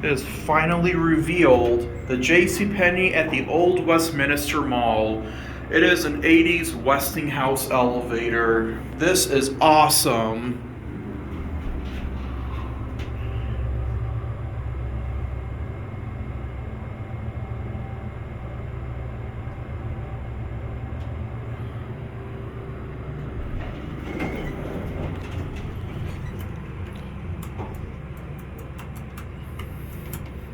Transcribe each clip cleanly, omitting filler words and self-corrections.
It is finally revealed, the JCPenney at the old Westminster Mall. It is an 80s Westinghouse elevator. This is awesome.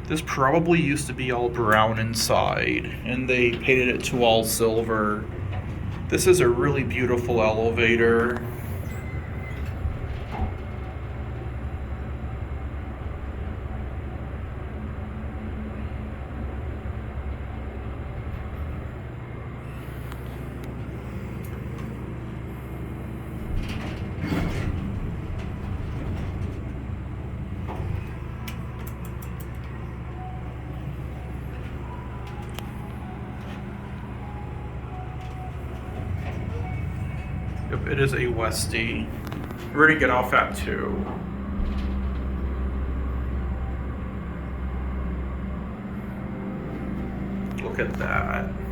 This probably used to be all brown inside, and they painted it to all silver. This is a really beautiful elevator. Yep, it is a Westie. We're gonna get off at 2. Look at that.